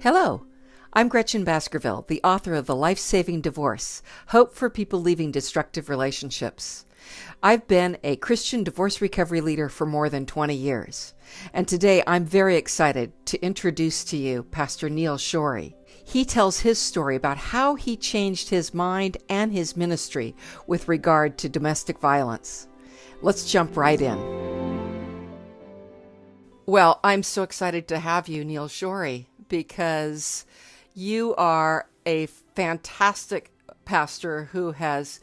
Hello, I'm Gretchen Baskerville, the author of The Life-Saving Divorce, Hope for People Leaving Destructive Relationships. I've been a Christian divorce recovery leader for more than 20 years, and today I'm very excited to introduce to you Pastor Neil Schori. He tells his story about how he changed his mind and his ministry with regard to domestic violence. Let's jump right in. Well, I'm so excited to have you, Neil Schori, because you are a fantastic pastor who has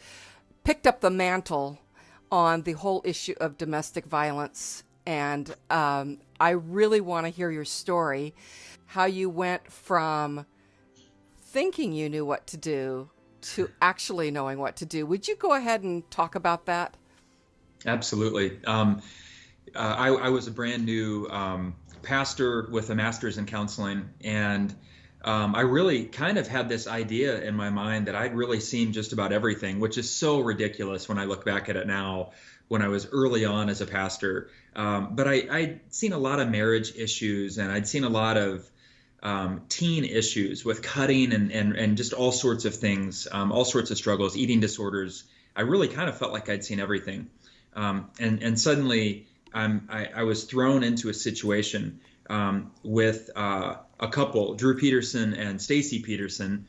picked up the mantle on the whole issue of domestic violence. And I really want to hear your story, how you went from thinking you knew what to do to actually knowing what to do. Would you go ahead and talk about that? Absolutely. I was a brand new pastor with a master's in counseling, and I really kind of had this idea in my mind that I'd really seen just about everything, which is so ridiculous when I look back at it now, when I was early on as a pastor. But I'd seen a lot of marriage issues, and I'd seen a lot of teen issues with cutting and just all sorts of things, all sorts of struggles, eating disorders. I really kind of felt like I'd seen everything. And suddenly I was thrown into a situation with a couple, Drew Peterson and Stacy Peterson.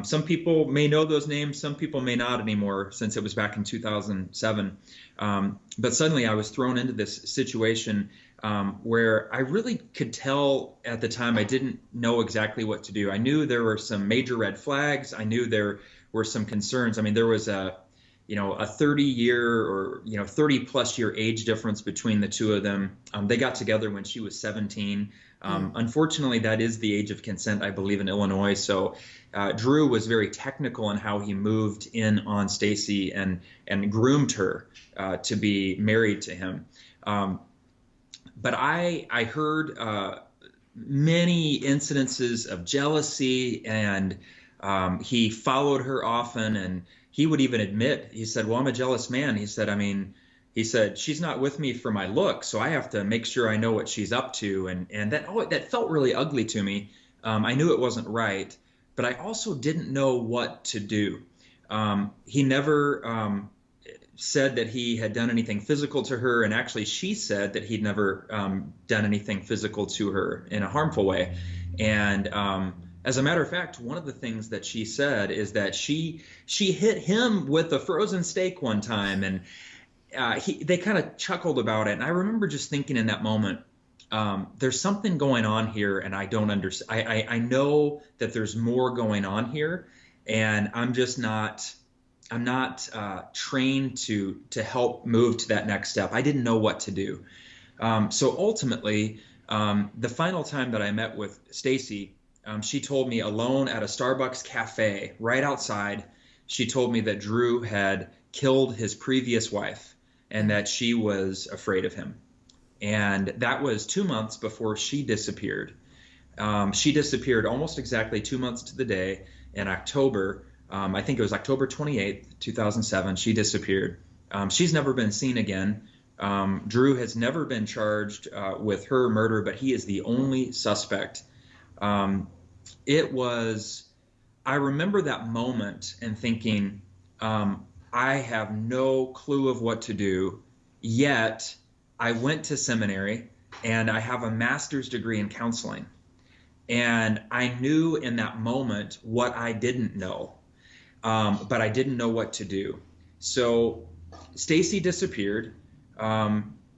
Some people may know those names, some people may not anymore, since it was back in 2007. But suddenly I was thrown into this situation where I really could tell at the time I didn't know exactly what to do. I knew there were some major red flags. I knew there were some concerns. I mean, there was a 30-year or 30-plus year age difference between the two of them. They got together when she was 17. Unfortunately, that is the age of consent, I believe, in Illinois. So Drew was very technical in how he moved in on Stacy and groomed her to be married to him. But I heard many incidences of jealousy, and he followed her often, and he would even admit, he said, well, I'm a jealous man. He said, she's not with me for my look, so I have to make sure I know what she's up to. And that felt really ugly to me. I knew it wasn't right, but I also didn't know what to do. He never said that he had done anything physical to her, and actually she said that he'd never done anything physical to her in a harmful way. And as a matter of fact, one of the things that she said is that she hit him with a frozen steak one time, and they kind of chuckled about it. And I remember just thinking in that moment, there's something going on here, and I don't understand. I know that there's more going on here, and I'm not trained to help move to that next step. I didn't know what to do. So ultimately, the final time that I met with Stacy, she told me alone at a Starbucks cafe right outside, she told me that Drew had killed his previous wife and that she was afraid of him. And that was 2 months before she disappeared. She disappeared almost exactly 2 months to the day in October. I think it was October 28th, 2007. She disappeared. She's never been seen again. Drew has never been charged with her murder, but he is the only suspect. I remember that moment and thinking, I have no clue of what to do, yet I went to seminary and I have a master's degree in counseling. And I knew in that moment what I didn't know, but I didn't know what to do. So Stacy disappeared.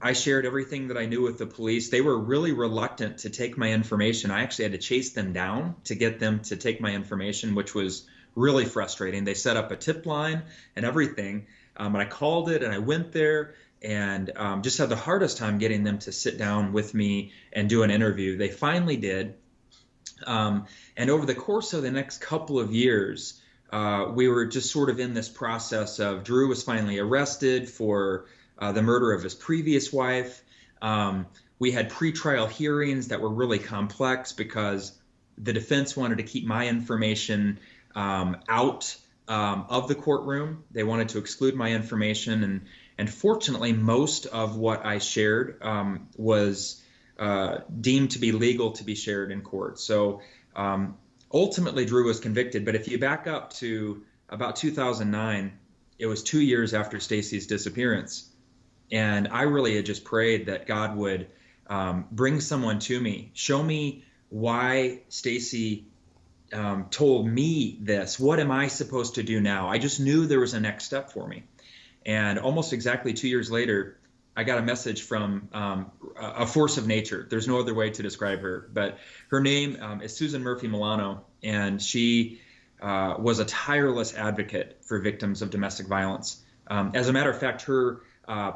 I shared everything that I knew with the police. They were really reluctant to take my information. I actually had to chase them down to get them to take my information, which was really frustrating. They set up a tip line and everything. And I called it and I went there and just had the hardest time getting them to sit down with me and do an interview. They finally did. And over the course of the next couple of years, we were just sort of in this process of Drew was finally arrested for the murder of his previous wife. We had pretrial hearings that were really complex because the defense wanted to keep my information out of the courtroom. They wanted to exclude my information, And fortunately, most of what I shared was deemed to be legal to be shared in court. So ultimately, Drew was convicted. But if you back up to about 2009, it was 2 years after Stacy's disappearance. And I really had just prayed that God would bring someone to me, show me why Stacy told me this. What am I supposed to do now? I just knew there was a next step for me. And almost exactly 2 years later, I got a message from a force of nature. There's no other way to describe her, but her name is Susan Murphy-Milano, and she was a tireless advocate for victims of domestic violence. As a matter of fact, her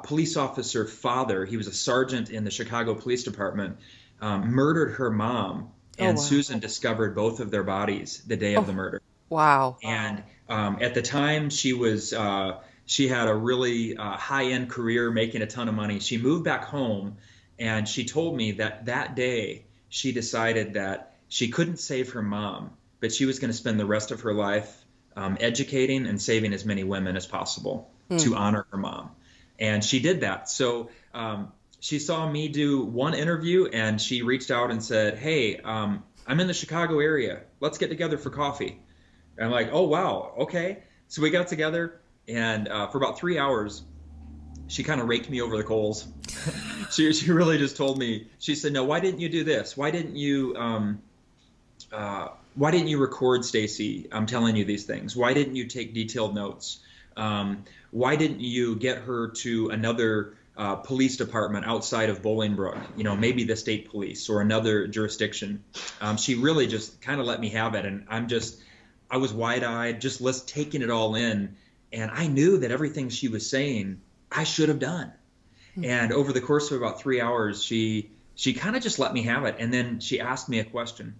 police officer father, he was a sergeant in the Chicago Police Department, murdered her mom, and Susan discovered both of their bodies the day of the murder. Wow. And at the time, she had a really high-end career, making a ton of money. She moved back home, and she told me that day she decided that she couldn't save her mom, but she was going to spend the rest of her life educating and saving as many women as possible to honor her mom. And she did that. So she saw me do one interview, and she reached out and said, "Hey, I'm in the Chicago area. Let's get together for coffee." And I'm like, "Oh, wow. Okay." So we got together, and for about 3 hours, she kind of raked me over the coals. She really just told me, she said, "No, why didn't you do this? Why didn't you record Stacy? I'm telling you these things. Why didn't you take detailed notes? Why didn't you get her to another police department outside of Bolingbrook, maybe the state police or another jurisdiction?" She really just kind of let me have it. And I was wide-eyed, just taking it all in. And I knew that everything she was saying, I should have done. And over the course of about 3 hours, she kind of just let me have it. And then she asked me a question.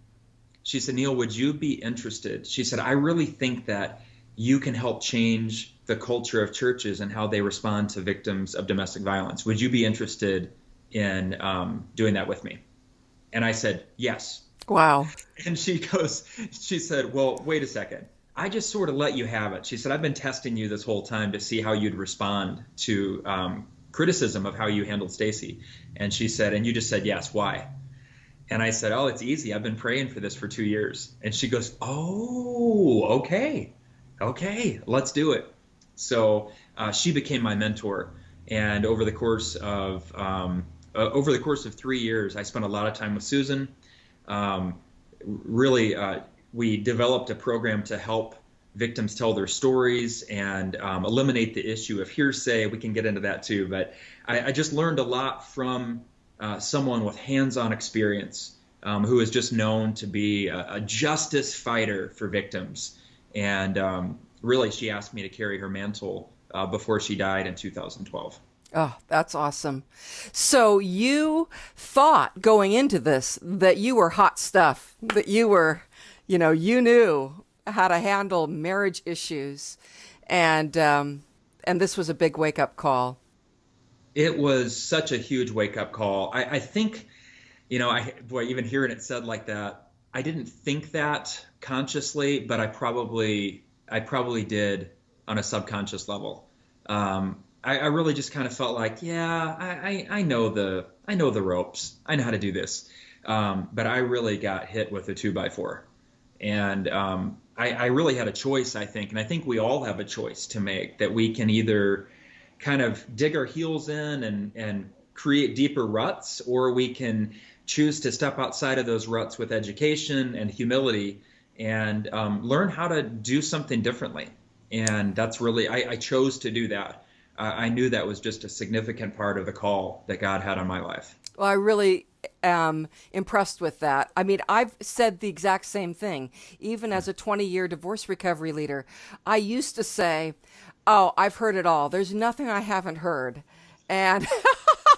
She said, "Neil, would you be interested?" She said, "I really think that you can help change the culture of churches and how they respond to victims of domestic violence. Would you be interested in doing that with me?" And I said, "Yes." Wow. And she said, "Well, wait a second. I just sort of let you have it." She said, "I've been testing you this whole time to see how you'd respond to criticism of how you handled Stacy." And she said, "And you just said yes. Why?" And I said, "Oh, it's easy. I've been praying for this for 2 years." And she goes, "Oh, okay, let's do it." So she became my mentor. And over the course of 3 years, I spent a lot of time with Susan. We developed a program to help victims tell their stories and eliminate the issue of hearsay. We can get into that too, but I just learned a lot from someone with hands-on experience who is just known to be a justice fighter for victims. And really, she asked me to carry her mantle before she died in 2012. Oh, that's awesome. So you thought going into this that you were hot stuff, that you were, you knew how to handle marriage issues, and this was a big wake-up call. It was such a huge wake-up call. I think, even hearing it said like that, I didn't think that consciously, but I probably did on a subconscious level. I really just kind of felt like, yeah, I know the ropes. I know how to do this. But I really got hit with a 2x4. And I really had a choice, I think. And I think we all have a choice to make, that we can either kind of dig our heels in and create deeper ruts, or we can choose to step outside of those ruts with education and humility and learn how to do something differently. And that's really, I chose to do that. I knew that was just a significant part of the call that God had on my life. Well, I really am impressed with that. I mean, I've said the exact same thing. Even as a 20-year divorce recovery leader, I used to say, "Oh, I've heard it all. There's nothing I haven't heard." And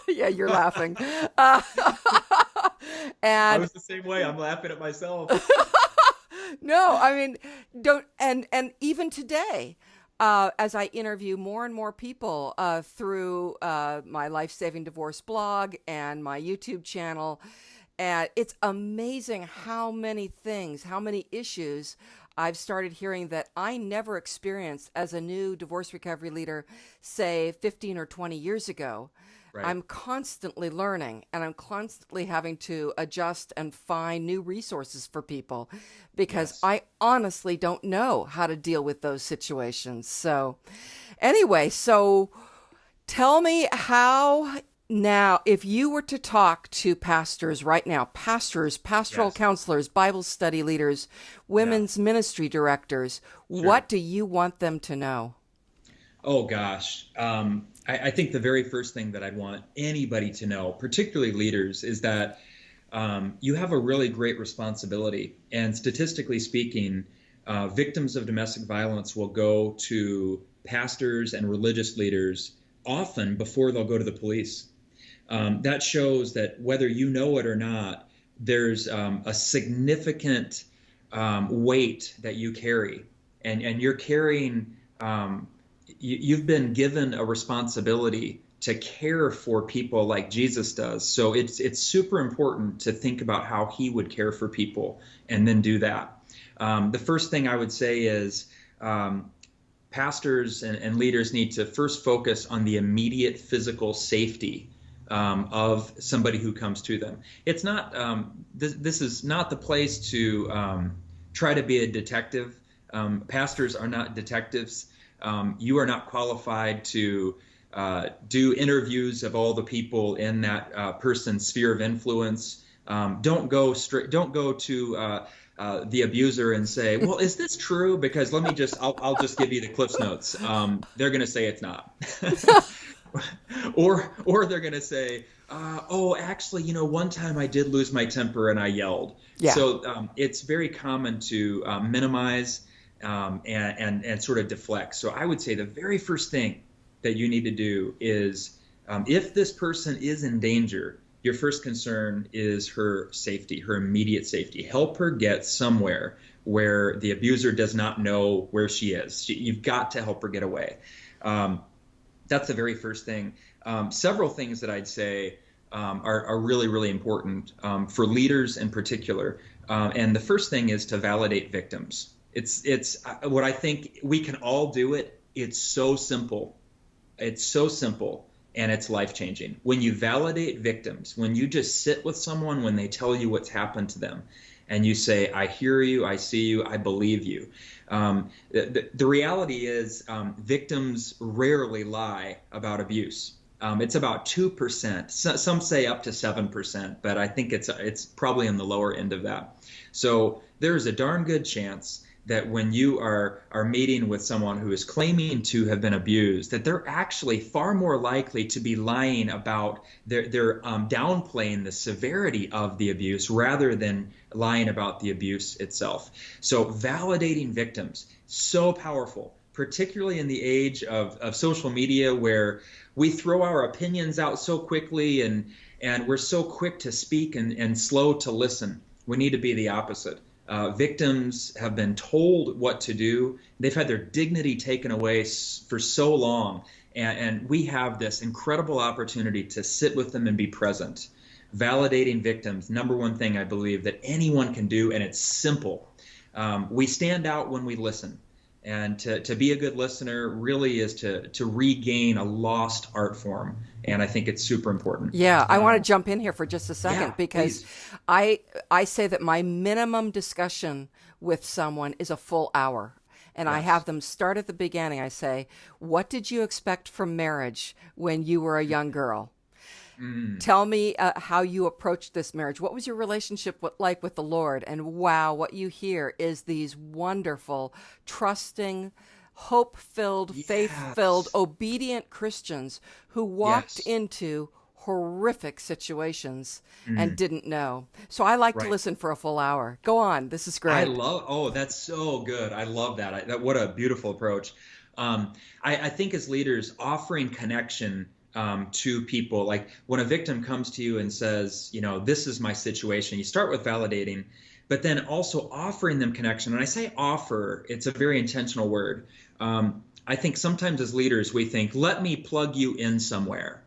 yeah, you're laughing. And I was the same way. I'm laughing at myself. No, I mean, and even today, as I interview more and more people through my Life Saving Divorce blog and my YouTube channel, and it's amazing how many things, how many issues I've started hearing that I never experienced as a new divorce recovery leader, say 15 or 20 years ago. Right. I'm constantly learning, and I'm constantly having to adjust and find new resources for people because Yes. I honestly don't know how to deal with those situations. So anyway, so tell me how now, if you were to talk to pastors right now, pastors, pastoral Yes. counselors, Bible study leaders, women's ministry directors, what do you want them to know? Oh gosh. I think the very first thing that I'd want anybody to know, particularly leaders, is that you have a really great responsibility. And statistically speaking, victims of domestic violence will go to pastors and religious leaders often before they'll go to the police. That shows that whether you know it or not, there's a significant weight that you carry, and you're carrying. You've been given a responsibility to care for people like Jesus does. So it's super important to think about how he would care for people and then do that. The first thing I would say is pastors and leaders need to first focus on the immediate physical safety of somebody who comes to them. It's not this is not the place to try to be a detective. Pastors are not detectives. You are not qualified to do interviews of all the people in that person's sphere of influence. Don't go to the abuser and say, "Well, is this true?" Because I'll just give you the Cliff's Notes. They're going to say it's not. Or they're going to say, oh, actually, one time I did lose my temper and I yelled. Yeah. So it's very common to minimize and sort of deflect. So I would say the very first thing that you need to do is if this person is in danger, your first concern is her safety, her immediate safety. Help her get somewhere where the abuser does not know where she is. You've got to help her get away. That's the very first thing. Several things that I'd say are really, really important for leaders in particular. And the first thing is to validate victims. It's what I think we can all do it. It's so simple. It's so simple, and it's life-changing. When you validate victims, when you just sit with someone when they tell you what's happened to them, and you say, I hear you, I see you, I believe you. The reality is victims rarely lie about abuse. It's about 2%. Some say up to 7%, but I think it's probably in the lower end of that. So there's a darn good chance that when you are meeting with someone who is claiming to have been abused, that they're actually far more likely to be lying about they're downplaying the severity of the abuse rather than lying about the abuse itself. So validating victims, so powerful, particularly in the age of social media where we throw our opinions out so quickly and we're so quick to speak and slow to listen. We need to be the opposite. Victims have been told what to do. They've had their dignity taken away for so long. And we have this incredible opportunity to sit with them and be present. Validating victims, number one thing I believe that anyone can do, and it's simple. We stand out when we listen. And to be a good listener really is to regain a lost art form. And I think it's super important. Yeah, I want to jump in here for just a second because please. I say that my minimum discussion with someone is a full hour. And I have them start at the beginning. I say, what did you expect from marriage when you were a young girl? Tell me how you approached this marriage. What was your relationship like with the Lord? And wow, what you hear is these wonderful, trusting, hope-filled, faith-filled, obedient Christians who walked into horrific situations and didn't know. So I like to listen for a full hour. Go on. This is great. That's so good. I love that. What a beautiful approach. I think as leaders, offering connection to people, like when a victim comes to you and says, this is my situation, you start with validating, but then also offering them connection. And I say offer, it's a very intentional word. I think sometimes as leaders, we think, let me plug you in somewhere.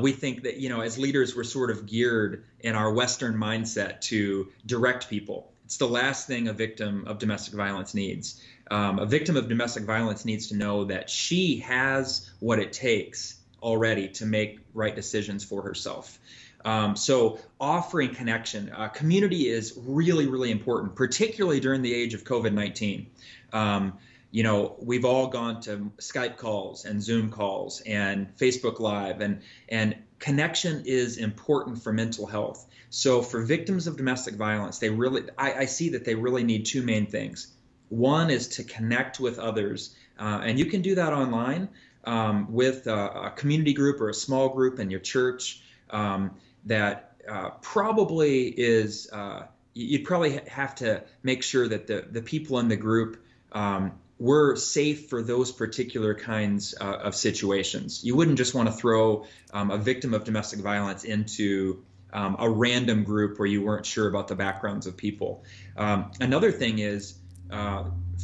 We think that, as leaders, we're sort of geared in our Western mindset to direct people. It's the last thing a victim of domestic violence needs. A victim of domestic violence needs to know that she has what it takes already to make right decisions for herself. So offering connection, community is really, really important, particularly during the age of COVID-19. We've all gone to Skype calls and Zoom calls and Facebook Live, and connection is important for mental health. So for victims of domestic violence, I see that they really need two main things. One is to connect with others, and you can do that online with a community group or a small group in your church. That probably is, you'd probably have to make sure that the people in the group were safe for those particular kinds of situations. You wouldn't just want to throw a victim of domestic violence into a random group where you weren't sure about the backgrounds of people. Another thing is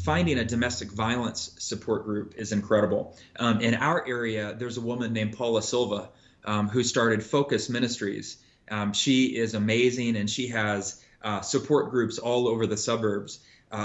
finding a domestic violence support group is incredible. In our area, there's a woman named Paula Silva who started Focus Ministries. She is amazing, and she has support groups all over the suburbs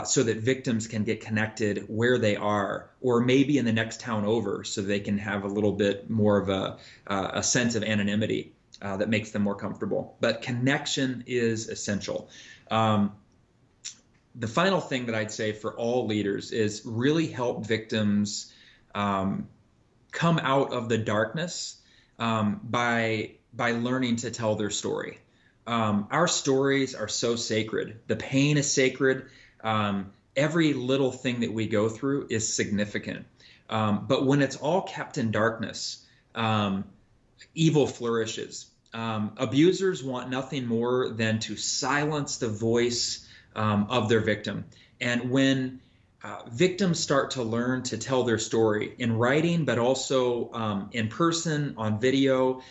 so that victims can get connected where they are, or maybe in the next town over, so they can have a little bit more of a sense of anonymity that makes them more comfortable. But connection is essential. The final thing that I'd say for all leaders is really help victims come out of the darkness by learning to tell their story. Our stories are so sacred. The pain is sacred. Every little thing that we go through is significant. But when it's all kept in darkness, evil flourishes. Abusers want nothing more than to silence the voice of their victim. And when victims start to learn to tell their story in writing, but also in person, on video,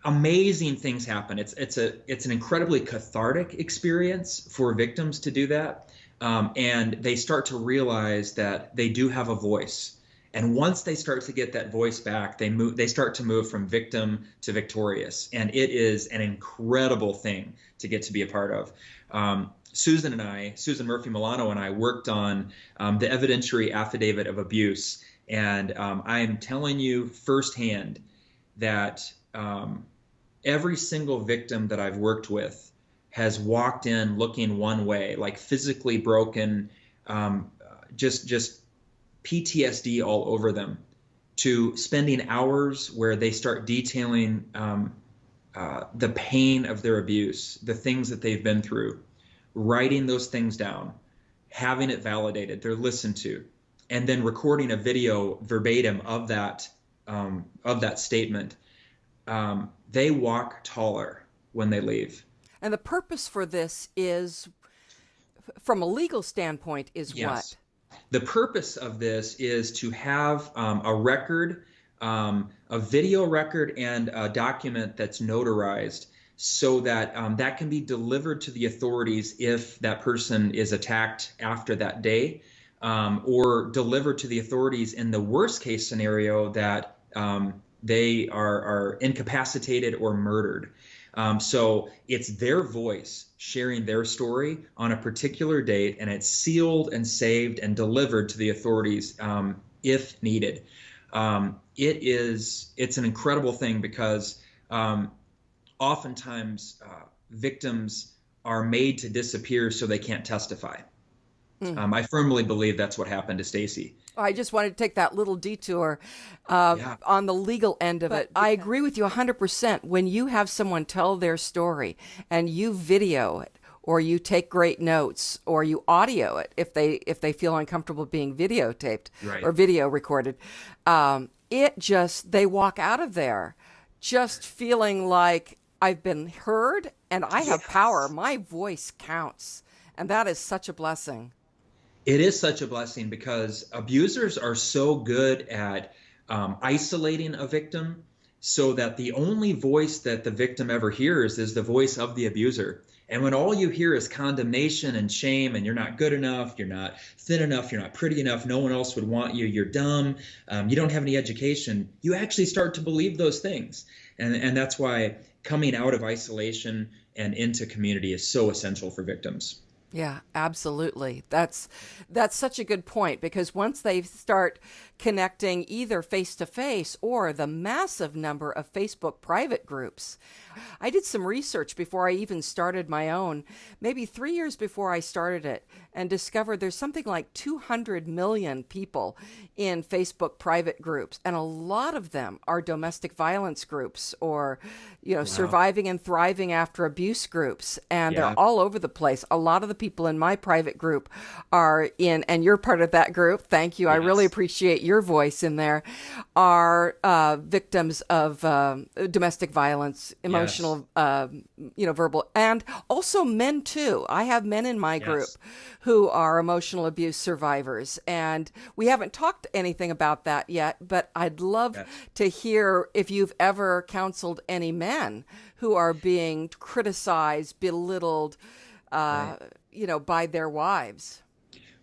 amazing things happen. It's an incredibly cathartic experience for victims to do that. And they start to realize that they do have a voice. And once they start to get that voice back, they start to move from victim to victorious. And it is an incredible thing to get to be a part of. Susan Murphy-Milano and I worked on the evidentiary affidavit of abuse. And I am telling you firsthand that every single victim that I've worked with has walked in looking one way, like physically broken, just PTSD all over them, to spending hours where they start detailing the pain of their abuse, the things that they've been through, writing those things down, having it validated, they're listened to, and then recording a video verbatim of that statement. They walk taller when they leave. And the purpose for this is, from a legal standpoint, is yes. What? The purpose of this is to have a record, a video record, and a document that's notarized, so that that can be delivered to the authorities if that person is attacked after that day, or delivered to the authorities in the worst case scenario that they are incapacitated or murdered. So it's their voice sharing their story on a particular date, and it's sealed and saved and delivered to the authorities if needed. It's an incredible thing, because oftentimes victims are made to disappear so they can't testify. I firmly believe that's what happened to Stacy. I just wanted to take that little detour on the legal end of it. I agree with you 100%. When you have someone tell their story and you video it, or you take great notes, or you audio it if they feel uncomfortable being videotaped, right, or video recorded, they walk out of there just feeling like, I've been heard and I have power. My voice counts. And that is such a blessing. It is such a blessing, because abusers are so good at isolating a victim, so that the only voice that the victim ever hears is the voice of the abuser. And when all you hear is condemnation and shame, and you're not good enough, you're not thin enough, you're not pretty enough, no one else would want you, you're dumb, you don't have any education, you actually start to believe those things. And that's why coming out of isolation and into community is so essential for victims. Yeah, absolutely. That's such a good point, because once they start connecting either face to face or the massive number of Facebook private groups. I did some research before I even started my own, maybe 3 years before I started it, and discovered there's something like 200 million people in Facebook private groups, and a lot of them are domestic violence groups or, Wow. surviving and thriving after abuse groups, and Yeah. they're all over the place. A lot of the people in my private group are in, and you're part of that group. Thank you. I really Yes. appreciate your voice in there. Are victims of domestic violence, emotional, verbal, and also men too. I have men in my group Yes. who are emotional abuse survivors, and we haven't talked anything about that yet, but I'd love Yes. to hear if you've ever counseled any men who are being criticized, belittled, Right. by their wives.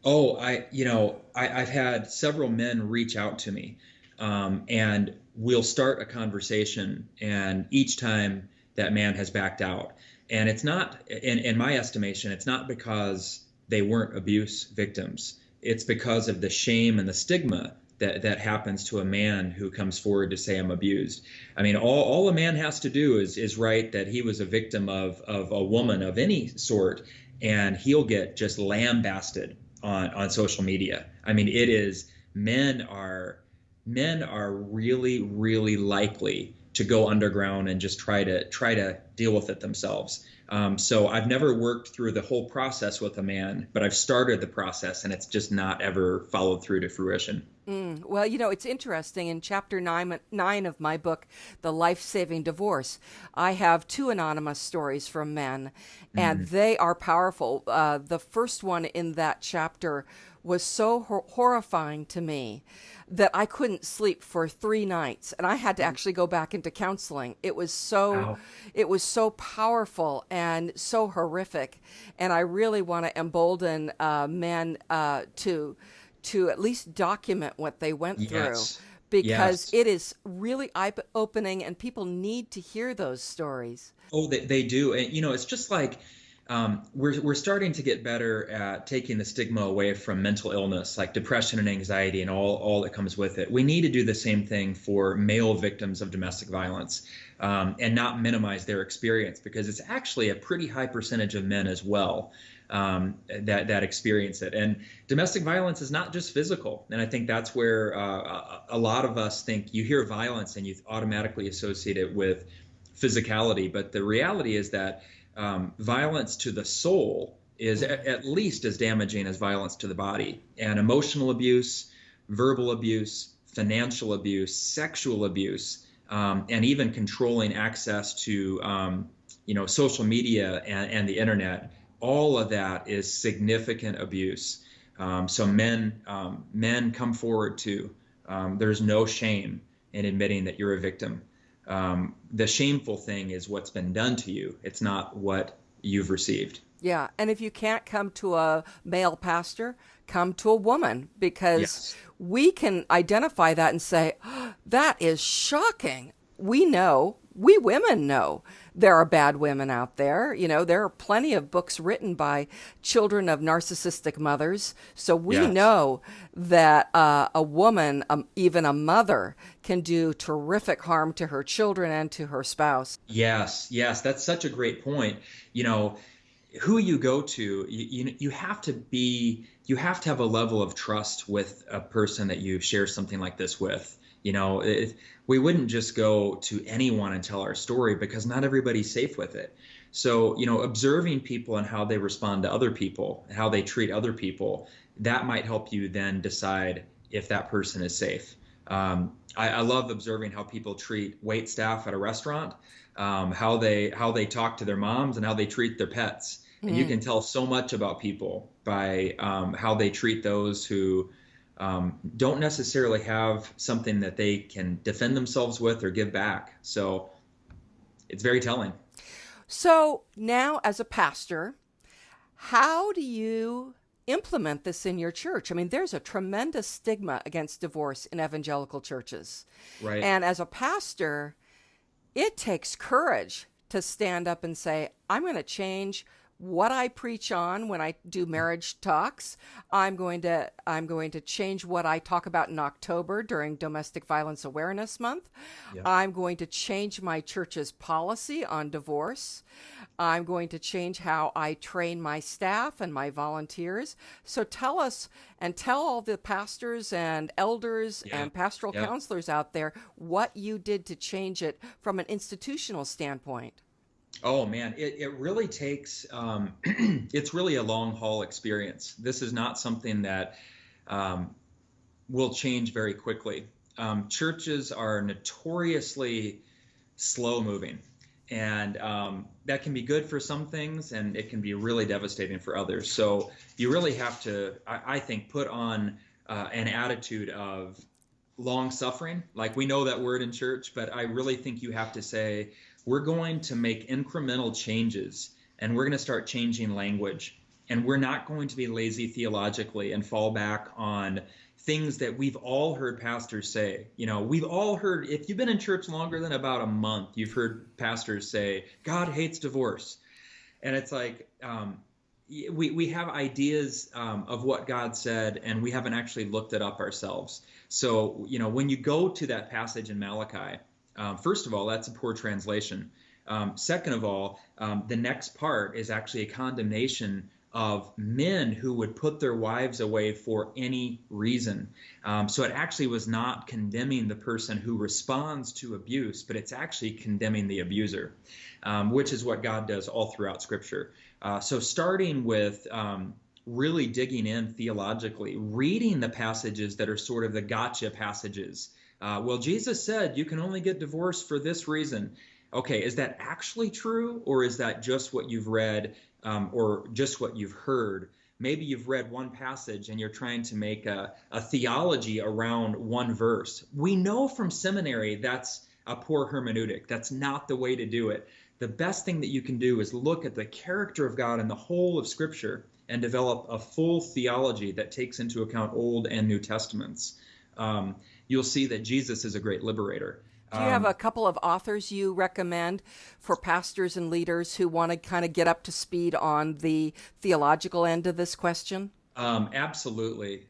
Oh, I've had several men reach out to me, and we'll start a conversation, and each time that man has backed out. And it's not, in my estimation, it's not because they weren't abuse victims. It's because of the shame and the stigma that happens to a man who comes forward to say I'm abused. I mean, all a man has to do is write that he was a victim of a woman of any sort, and he'll get just lambasted on social media. I mean, it is men are really, really likely to go underground and just try to deal with it themselves. So I've never worked through the whole process with a man, but I've started the process, and it's just not ever followed through to fruition. Well, it's interesting. In chapter nine of my book, The Life-Saving Divorce, I have 2 anonymous stories from men, and they are powerful. The first one in that chapter was so horrifying to me that I couldn't sleep for 3 nights, and I had to actually go back into counseling. Wow. It was so powerful and so horrific, and I really want to embolden men to at least document what they went through, Yes. because Yes. it is really eye-opening, and people need to hear those stories. Oh, they do. And, it's just like we're starting to get better at taking the stigma away from mental illness, like depression and anxiety and all that comes with it. We need to do the same thing for male victims of domestic violence, and not minimize their experience, because it's actually a pretty high percentage of men as well that experience it. And domestic violence is not just physical. And I think that's where a lot of us think you hear violence and you automatically associate it with physicality. But the reality is that violence to the soul is at least as damaging as violence to the body. And emotional abuse, verbal abuse, financial abuse, sexual abuse, and even controlling access to social media and the internet, all of that is significant abuse. So men come forward too. There's no shame in admitting that you're a victim. The shameful thing is what's been done to you. It's not what you've received. Yeah, and if you can't come to a male pastor, come to a woman, because Yes. we can identify that and say, "Oh, that is shocking." We women know there are bad women out there. There are plenty of books written by children of narcissistic mothers. So we Yes. know that a woman, even a mother, can do terrific harm to her children and to her spouse. Yes, that's such a great point. Who you go to, you have to have a level of trust with a person that you share something like this with. We wouldn't just go to anyone and tell our story, because not everybody's safe with it. So, observing people and how they respond to other people, how they treat other people, that might help you then decide if that person is safe. I love observing how people treat wait staff at a restaurant, how they talk to their moms, and how they treat their pets. And you can tell so much about people by how they treat those who don't necessarily have something that they can defend themselves with or give back. So it's very telling. So now, as a pastor, how do you implement this in your church? I mean, there's a tremendous stigma against divorce in evangelical churches. Right. And as a pastor, it takes courage to stand up and say, I'm going to change what I preach on when I do marriage talks. I'm going to change what I talk about in October during Domestic Violence Awareness Month. Yeah. I'm going to change my church's policy on divorce. I'm going to change how I train my staff and my volunteers. So tell us and tell all the pastors and elders and pastoral counselors out there what you did to change it from an institutional standpoint. Oh man, it really takes, it's really a long haul experience. This is not something that will change very quickly. Churches are notoriously slow moving, and that can be good for some things, and it can be really devastating for others. So you really have to, I think, put on an attitude of long suffering. Like, we know that word in church, but I really think you have to say, we're going to make incremental changes, and we're going to start changing language, and we're not going to be lazy theologically and fall back on things that we've all heard pastors say. You know, we've all heard, if you've been in church longer than about a month, you've heard pastors say, God hates divorce. And it's like, we have ideas of what God said, and we haven't actually looked it up ourselves. So, you know, when you go to that passage in Malachi, first of all, that's a poor translation. Second of all, the next part is actually a condemnation of men who would put their wives away for any reason. So it actually was not condemning the person who responds to abuse, but it's actually condemning the abuser, which is what God does all throughout Scripture. So starting with really digging in theologically, reading the passages that are sort of the gotcha passages. Well, Jesus said you can only get divorced for this reason. Okay, is that actually true, or is that just what you've read or just what you've heard? Maybe you've read one passage and you're trying to make a theology around one verse. We know from seminary that's a poor hermeneutic. That's not the way to do it. The best thing that you can do is look at the character of God in the whole of Scripture and develop a full theology that takes into account Old and New Testaments. You'll see that Jesus is a great liberator. Do you have a couple of authors you recommend for pastors and leaders who want to kind of get up to speed on the theological end of this question? Absolutely.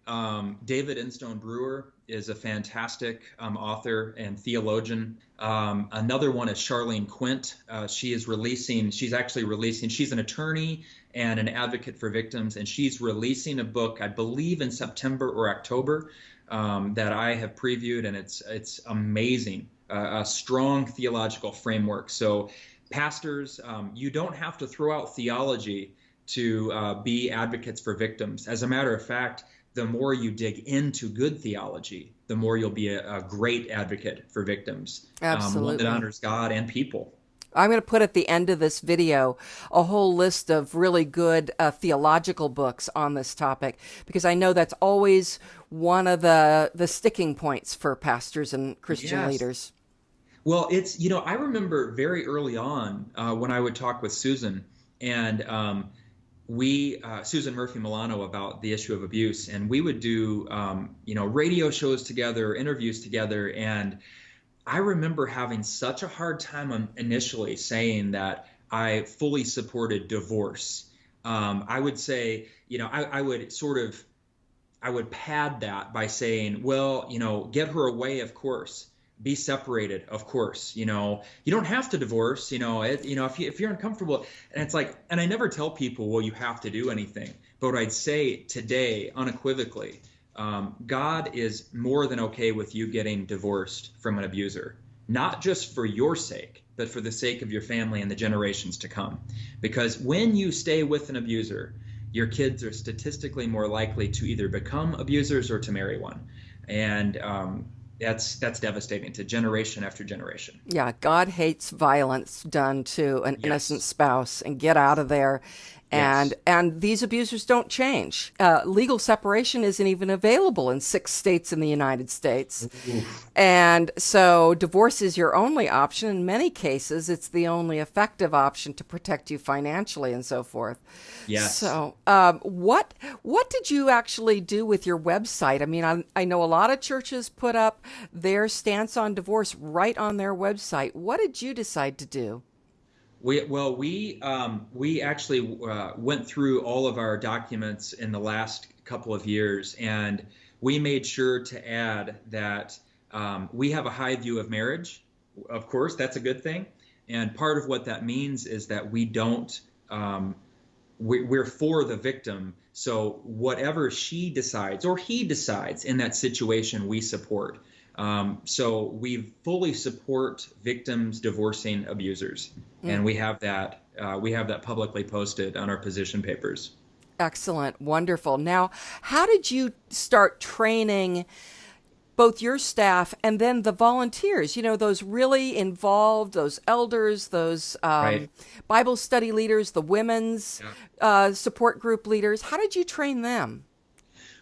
David Instone Brewer is a fantastic author and theologian. Another one is Charlene Quint. She's an attorney and an advocate for victims, and she's releasing a book, I believe in September or October, that I have previewed, and it's amazing. A strong theological framework. So pastors, you don't have to throw out theology to be advocates for victims. As a matter of fact, the more you dig into good theology, the more you'll be a great advocate for victims. Absolutely. One that honors God and people. I'm going to put at the end of this video a whole list of really good theological books on this topic, because I know that's always one of the sticking points for pastors and Christian leaders. Well, I remember very early on when I would talk with Susan, and Susan Murphy-Milano, about the issue of abuse, and we would do, radio shows together, interviews together, and I remember having such a hard time initially saying that I fully supported divorce. I would say, I would pad that by saying, well, get her away, of course. Be separated, of course. You don't have to divorce. If you're uncomfortable, and it's like, and I never tell people, well, you have to do anything. But what I'd say today, unequivocally, God is more than okay with you getting divorced from an abuser, not just for your sake, but for the sake of your family and the generations to come. Because when you stay with an abuser, your kids are statistically more likely to either become abusers or to marry one. And that's devastating to generation after generation. Yeah, God hates violence done to an innocent spouse, and get out of there. And these abusers don't change. Legal separation isn't even available in 6 states in the United States. Oof. And so divorce is your only option. In many cases, it's the only effective option to protect you financially and so forth. Yes. So what did you actually do with your website? I mean, I know a lot of churches put up their stance on divorce right on their website. What did you decide to do? We actually went through all of our documents in the last couple of years, and we made sure to add that we have a high view of marriage. Of course, that's a good thing. And part of what that means is that we don't, we're for the victim. So whatever she decides or he decides in that situation, we support. So we fully support victims divorcing abusers, and we have that publicly posted on our position papers. Excellent. Wonderful. Now, how did you start training both your staff and then the volunteers, those really involved, those elders, those Right. Bible study leaders, the women's Yeah. support group leaders? How did you train them?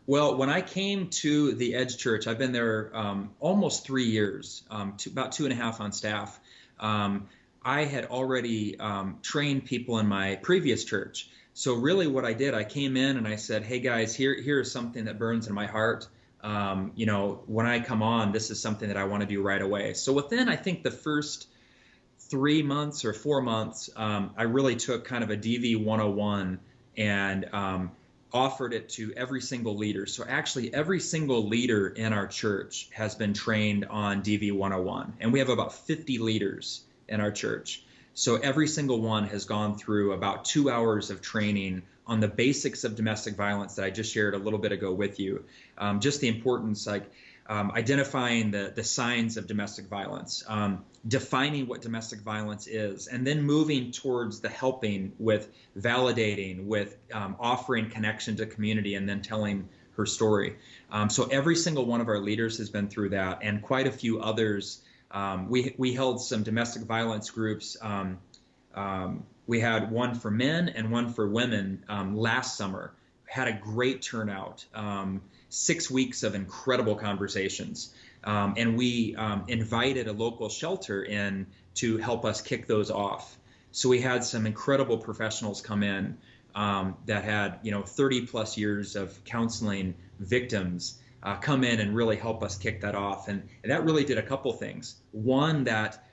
Well, when I came to the Edge Church, I've been there almost 3 years, about 2.5 on staff. I had already trained people in my previous church. So really what I did, I came in and I said, hey guys, here's something that burns in my heart. When I come on, this is something that I want to do right away. So within, I think, the first 3 months or 4 months, I really took kind of a DV 101 and offered it to every single leader. So actually, every single leader in our church has been trained on DV 101. And we have about 50 leaders in our church. So every single one has gone through about 2 hours of training on the basics of domestic violence that I just shared a little bit ago with you. Just the importance, like identifying the signs of domestic violence, defining what domestic violence is, and then moving towards the helping with validating, with offering connection to community, and then telling her story. So every single one of our leaders has been through that, and quite a few others. We held some domestic violence groups. We had one for men and one for women last summer. Had a great turnout. 6 weeks of incredible conversations. And we invited a local shelter in to help us kick those off. So we had some incredible professionals come in that had 30 plus years of counseling victims come in and really help us kick that off. And that really did a couple things. One, that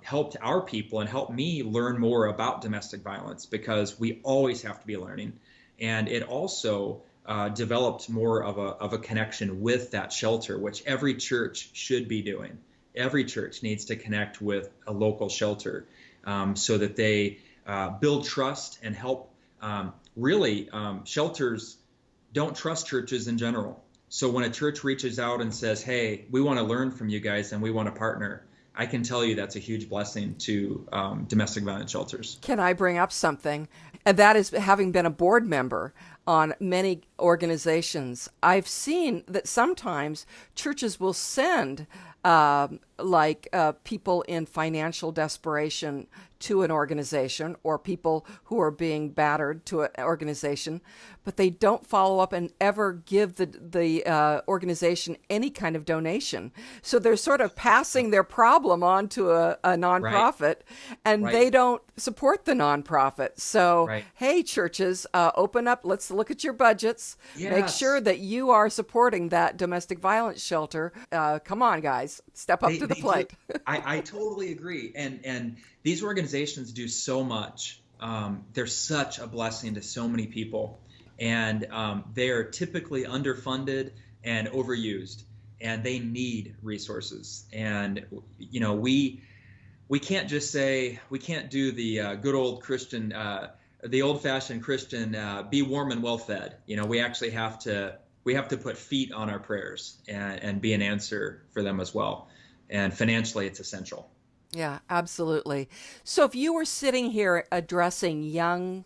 helped our people and helped me learn more about domestic violence, because we always have to be learning. And it also developed more of a connection with that shelter, which every church should be doing. Every church needs to connect with a local shelter so that they build trust and help. Shelters don't trust churches in general. So when a church reaches out and says, hey, we want to learn from you guys and we want to partner, I can tell you that's a huge blessing to domestic violence shelters. Can I bring up something? And that is, having been a board member on many organizations, I've seen that sometimes churches will send people in financial desperation to an organization, or people who are being battered to an organization, but they don't follow up and ever give the organization any kind of donation. So they're sort of passing their problem on to a nonprofit, right, and right, they don't support the nonprofit. So, right, hey, churches, open up. Let's look at your budgets. Yes. Make sure that you are supporting that domestic violence shelter. Come on, guys, step up to the plate. I totally agree. And these organizations do so much. They're such a blessing to so many people. And they're typically underfunded and overused, and they need resources. And, we can't just say, we can't do the good old Christian, the old-fashioned Christian, be warm and well-fed. We actually have to put feet on our prayers and be an answer for them as well. And financially, it's essential. Yeah, absolutely. So if you were sitting here addressing young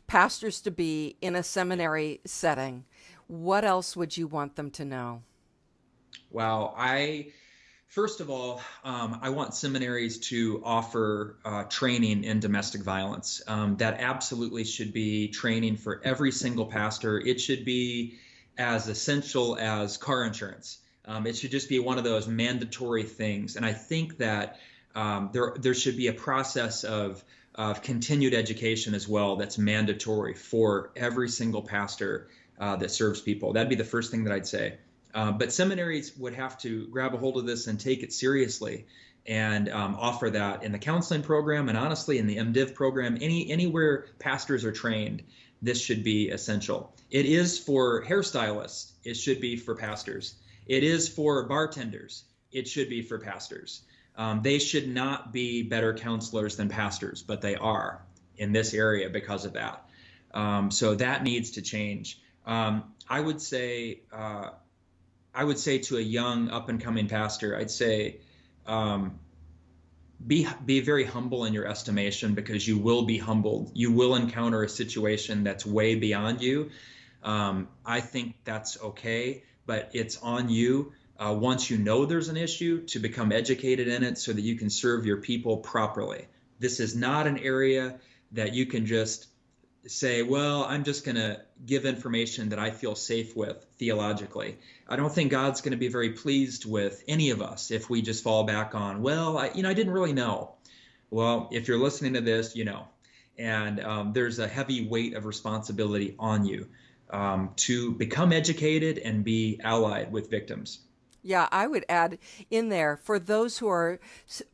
pastors-to-be in a seminary setting, what else would you want them to know? Well, first of all, I want seminaries to offer training in domestic violence. That absolutely should be training for every single pastor. It should be as essential as car insurance. It should just be one of those mandatory things. And I think that there should be a process of continued education as well that's mandatory for every single pastor that serves people. That'd be the first thing that I'd say. But seminaries would have to grab a hold of this and take it seriously. and offer that in the counseling program, and honestly in the MDiv program, anywhere pastors are trained. This should be essential. It is for hairstylists. It should be for pastors. It is for bartenders. It should be for pastors. They should not be better counselors than pastors, but they are in this area because of that. So that needs to change. I would say to a young up and coming pastor, I'd say, be very humble in your estimation, because you will be humbled. You will encounter a situation that's way beyond you. I think that's okay, but it's on you, once you know there's an issue, to become educated in it so that you can serve your people properly. This is not an area that you can just say, well, I'm just going to give information that I feel safe with theologically. I don't think God's going to be very pleased with any of us if we just fall back on, well, I didn't really know. Well, if you're listening to this, you know, and there's a heavy weight of responsibility on you to become educated and be allied with victims. Yeah, I would add in there, for those who are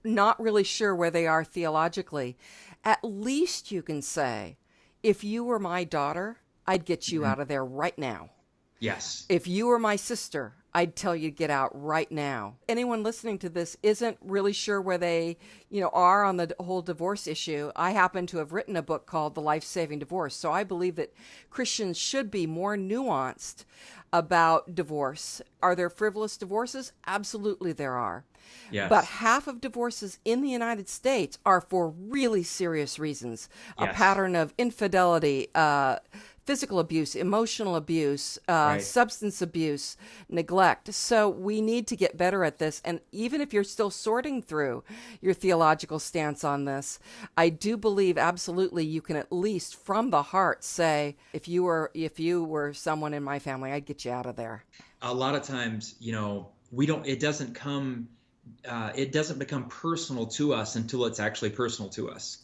not really sure where they are theologically, at least you can say, if you were my daughter, I'd get you out of there right now. Yes. If you were my sister, I'd tell you to get out right now. Anyone listening to this isn't really sure where they, are on the whole divorce issue. I happen to have written a book called The Life-Saving Divorce. So I believe that Christians should be more nuanced about divorce. Are there frivolous divorces? Absolutely there are. Yes. But half of divorces in the United States are for really serious reasons. Yes. A pattern of infidelity, physical abuse, emotional abuse, Right. substance abuse, neglect. So we need to get better at this. And even if you're still sorting through your theological stance on this, I do believe absolutely you can at least from the heart say, if you were someone in my family, I'd get you out of there. A lot of times, it doesn't become personal to us until it's actually personal to us.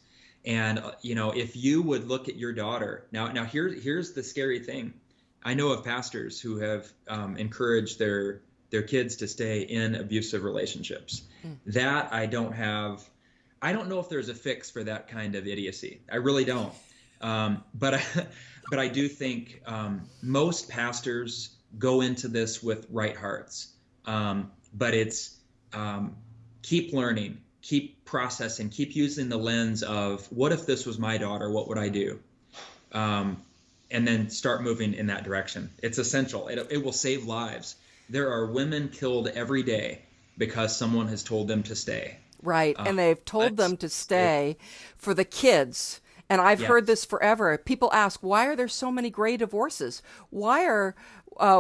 And, if you would look at your daughter, now here's the scary thing. I know of pastors who have encouraged their kids to stay in abusive relationships. That I don't know if there's a fix for that kind of idiocy. I really don't. But I do think most pastors go into this with right hearts. But it's keep learning, keep processing, keep using the lens of, what if this was my daughter? What would I do? And then start moving in that direction. It's essential. It will save lives. There are women killed every day because someone has told them to stay. Right. And they've told them to stay for the kids. And I've heard this forever. People ask, why are there so many gray divorces? Why are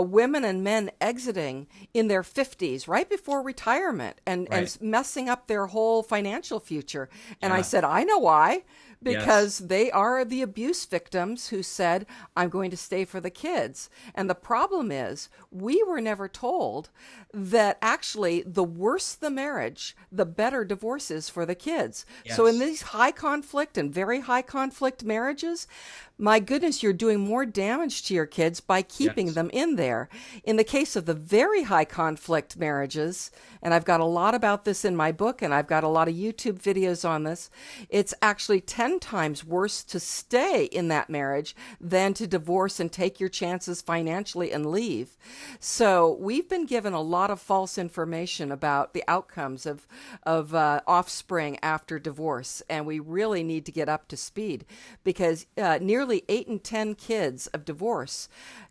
women and men exiting in their 50s right before retirement and messing up their whole financial future? And I said, I know why. Because they are the abuse victims who said, I'm going to stay for the kids. And the problem is, we were never told that actually the worse the marriage, the better divorce is for the kids. Yes. So in these high conflict and very high conflict marriages, my goodness, you're doing more damage to your kids by keeping them in there. In the case of the very high conflict marriages, and I've got a lot about this in my book, and I've got a lot of YouTube videos on this, it's actually 10 times worse to stay in that marriage than to divorce and take your chances financially and leave. So we've been given a lot of false information about the outcomes of offspring after divorce, and we really need to get up to speed, because nearly 8 in 10 kids of divorce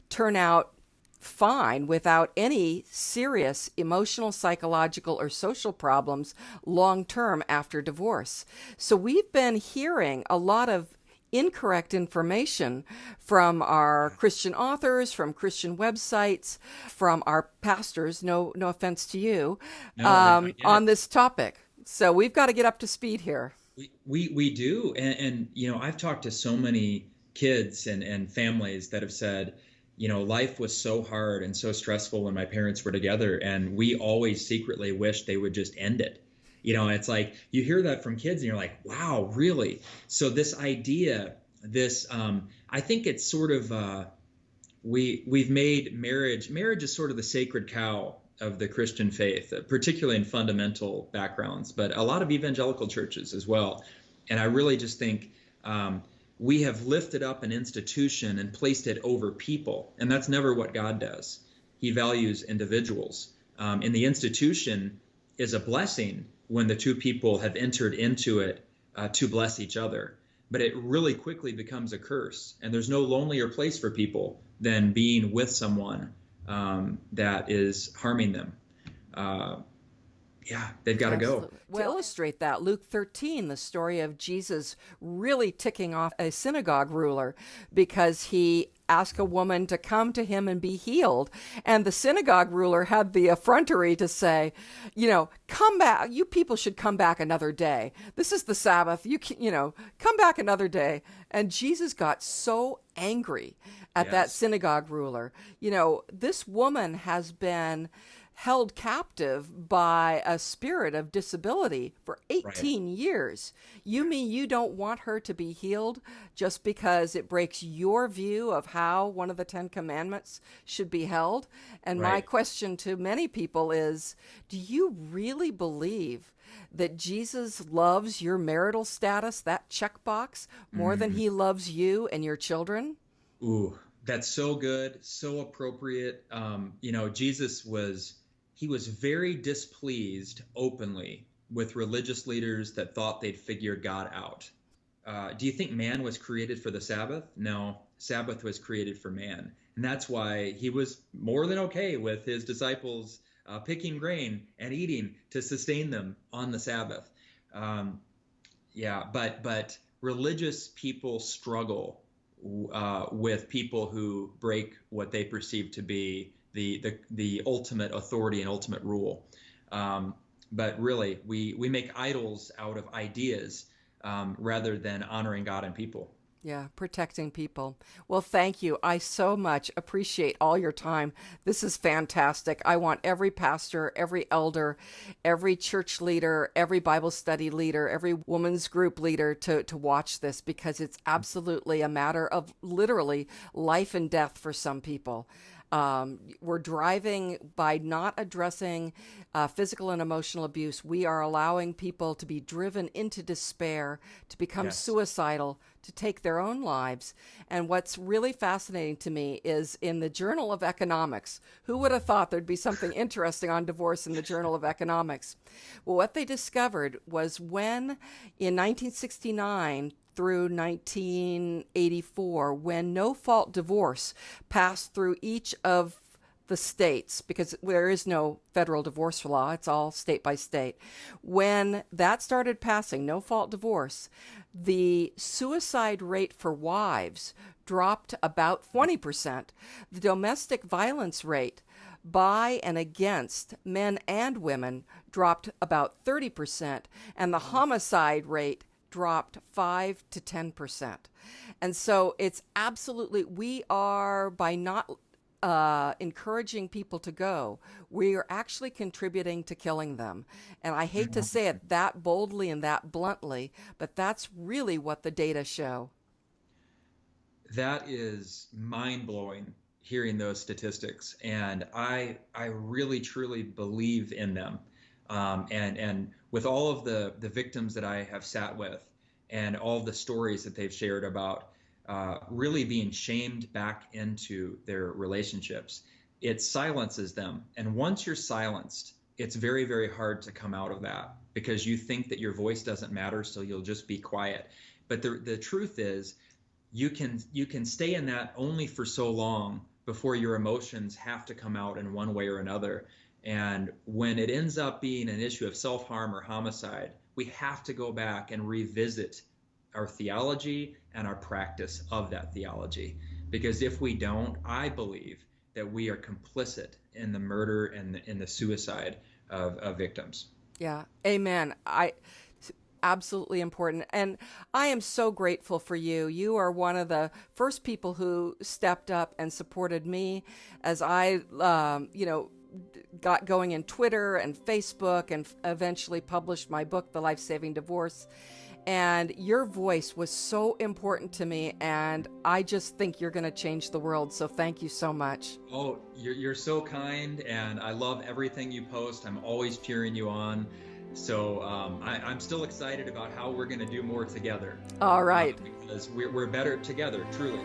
turn out fine without any serious emotional, psychological, or social problems long-term after divorce. So we've been hearing a lot of incorrect information from our Christian authors, from Christian websites, from our pastors, no offense to you, on this topic. So we've got to get up to speed here. We do. And I've talked to so many kids and families that have said, life was so hard and so stressful when my parents were together, and we always secretly wished they would just end it. It's like you hear that from kids and you're like, wow, really? So this idea, I think it's sort of, we've made marriage is sort of the sacred cow of the Christian faith, particularly in fundamental backgrounds, but a lot of evangelical churches as well. And I really just think we have lifted up an institution and placed it over people, and that's never what God does. He values individuals. And the institution is a blessing when the two people have entered into it to bless each other. But it really quickly becomes a curse. And there's no lonelier place for people than being with someone that is harming them. They've got to go. To illustrate that, Luke 13, the story of Jesus really ticking off a synagogue ruler because he asked a woman to come to him and be healed. And the synagogue ruler had the effrontery to say, come back. You people should come back another day. This is the Sabbath. Come back another day. And Jesus got so angry at that synagogue ruler. This woman has been held captive by a spirit of disability for 18 years. You mean you don't want her to be healed just because it breaks your view of how one of the 10 Commandments should be held? And my question to many people is, do you really believe that Jesus loves your marital status, that checkbox, more than he loves you and your children? Ooh, that's so good, so appropriate. Jesus was very displeased openly with religious leaders that thought they'd figured God out. Do you think man was created for the Sabbath? No, Sabbath was created for man. And that's why he was more than okay with his disciples picking grain and eating to sustain them on the Sabbath. But religious people struggle with people who break what they perceive to be the ultimate authority and ultimate rule. But really, we make idols out of ideas rather than honoring God and people. Yeah, protecting people. Well, thank you. I so much appreciate all your time. This is fantastic. I want every pastor, every elder, every church leader, every Bible study leader, every women's group leader to watch this, because it's absolutely a matter of literally life and death for some people. We're driving by not addressing physical and emotional abuse. We are allowing people to be driven into despair, to become suicidal, to take their own lives. And what's really fascinating to me is in the Journal of Economics. Who would have thought there'd be something interesting on divorce in the Journal of Economics? Well, what they discovered was when in 1969 through 1984, when no-fault divorce passed through each of the states, because there is no federal divorce law, it's all state by state. When that started passing, no-fault divorce, the suicide rate for wives dropped about 20%. The domestic violence rate by and against men and women dropped about 30%, and the homicide rate dropped 5 to 10%. And so it's absolutely, we are, by not encouraging people to go, we are actually contributing to killing them. And I hate to say it that boldly and that bluntly, but that's really what the data show. That is mind-blowing, hearing those statistics. And I really, truly believe in them. And with all of the victims that I have sat with and all of the stories that they've shared about really being shamed back into their relationships, it silences them. And once you're silenced, it's very, very hard to come out of that, because you think that your voice doesn't matter, so you'll just be quiet. But the truth is, you can stay in that only for so long before your emotions have to come out in one way or another. And when it ends up being an issue of self-harm or homicide, we have to go back and revisit our theology and our practice of that theology. Because if we don't, I believe that we are complicit in the murder and in the suicide of victims. Yeah, amen. Absolutely important. And I am so grateful for you. You are one of the first people who stepped up and supported me as I, got going in Twitter and Facebook and eventually published my book, The Life-Saving Divorce. And your voice was so important to me, and I just think you're going to change the world. So thank you so much. Oh, you're so kind, and I love everything you post. I'm always cheering you on. So I'm still excited about how we're going to do more together. All right. Because we're better together, truly.